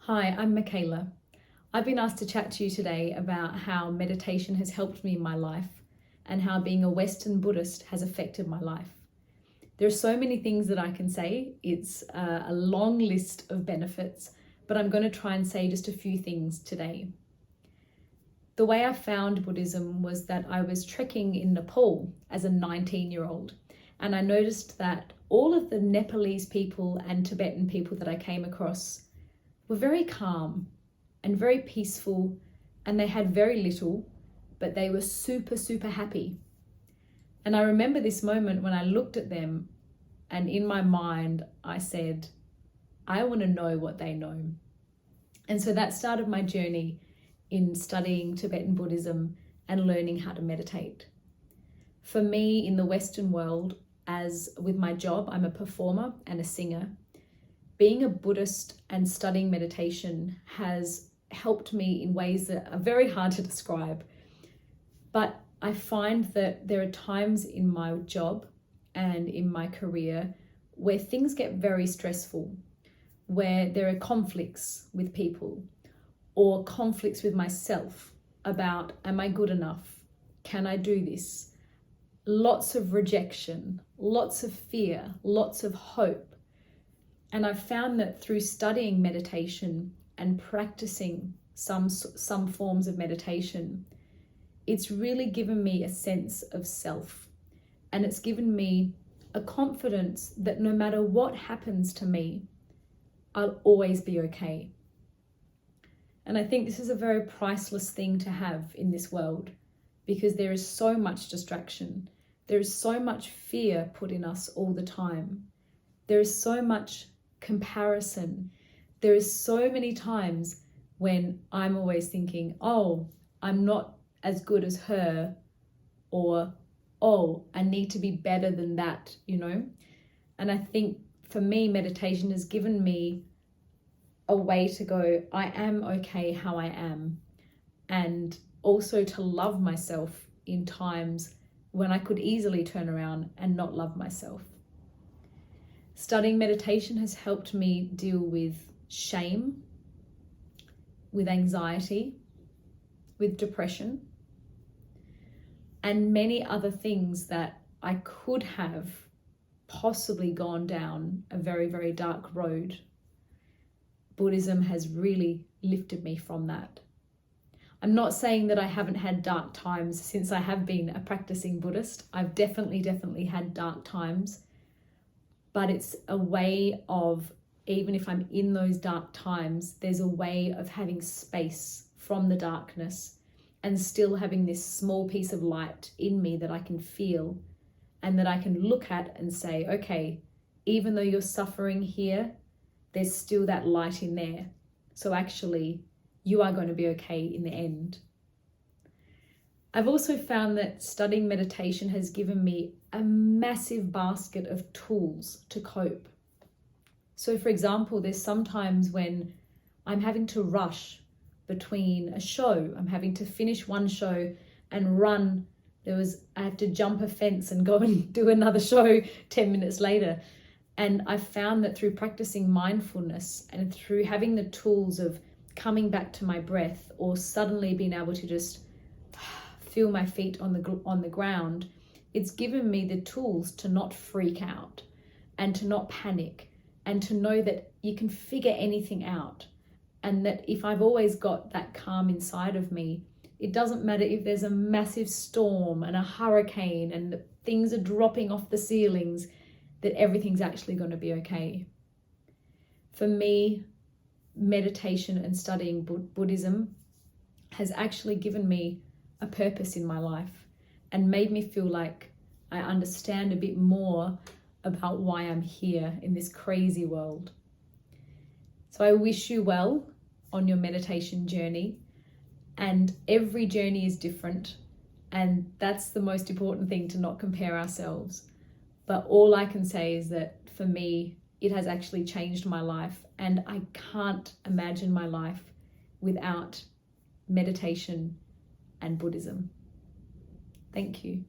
Hi, I'm Michaela. I've been asked to chat to you today about how meditation has helped me in my life and how being a Western Buddhist has affected my life. There are so many things that I can say. It's a long list of benefits, but I'm going to try and say just a few things today. The way I found Buddhism was that I was trekking in Nepal as a 19-year-old, and I noticed that all of the Nepalese people and Tibetan people that I came across were very calm and very peaceful, and they had very little, but they were super, super happy. And I remember this moment when I looked at them, and in my mind, I said, I want to know what they know. And so that started my journey in studying Tibetan Buddhism and learning how to meditate. For me, in the Western world, as with my job, I'm a performer and a singer. Being a Buddhist and studying meditation has helped me in ways that are very hard to describe. But I find that there are times in my job and in my career where things get very stressful, where there are conflicts with people or conflicts with myself about, am I good enough? Can I do this? Lots of rejection, lots of fear, lots of hope. And I've found that through studying meditation and practicing some forms of meditation, it's really given me a sense of self. And it's given me a confidence that no matter what happens to me, I'll always be okay. And I think this is a very priceless thing to have in this world, because there is so much distraction. There is so much fear put in us all the time. There is so much comparison. There is so many times when I'm always thinking, oh, I'm not as good as her, or, oh, I need to be better than that, And I think for me, meditation has given me a way to go, I am okay how I am, and also to love myself in times when I could easily turn around and not love myself. Studying meditation has helped me deal with shame, with anxiety, with depression, and many other things that I could have possibly gone down a very, very dark road. Buddhism has really lifted me from that. I'm not saying that I haven't had dark times since I have been a practicing Buddhist. I've definitely had dark times. But it's a way of, even if I'm in those dark times, there's a way of having space from the darkness and still having this small piece of light in me that I can feel and that I can look at and say, okay, even though you're suffering here, there's still that light in there. So actually, you are going to be okay in the end. I've also found that studying meditation has given me a massive basket of tools to cope. So for example, there's sometimes when I'm having to rush between a show, I'm having to finish one show and run. I had to jump a fence and go and do another show 10 minutes later. And I found that through practicing mindfulness and through having the tools of coming back to my breath, or suddenly being able to just feel my feet on the ground, it's given me the tools to not freak out and to not panic, and to know that you can figure anything out, and that if I've always got that calm inside of me, it doesn't matter if there's a massive storm and a hurricane and things are dropping off the ceilings, that everything's actually going to be okay. For me, meditation and studying Buddhism has actually given me a purpose in my life and made me feel like I understand a bit more about why I'm here in this crazy world. So I wish you well on your meditation journey, and every journey is different, and that's the most important thing, to not compare ourselves. But all I can say is that for me, it has actually changed my life, and I can't imagine my life without meditation and Buddhism. Thank you.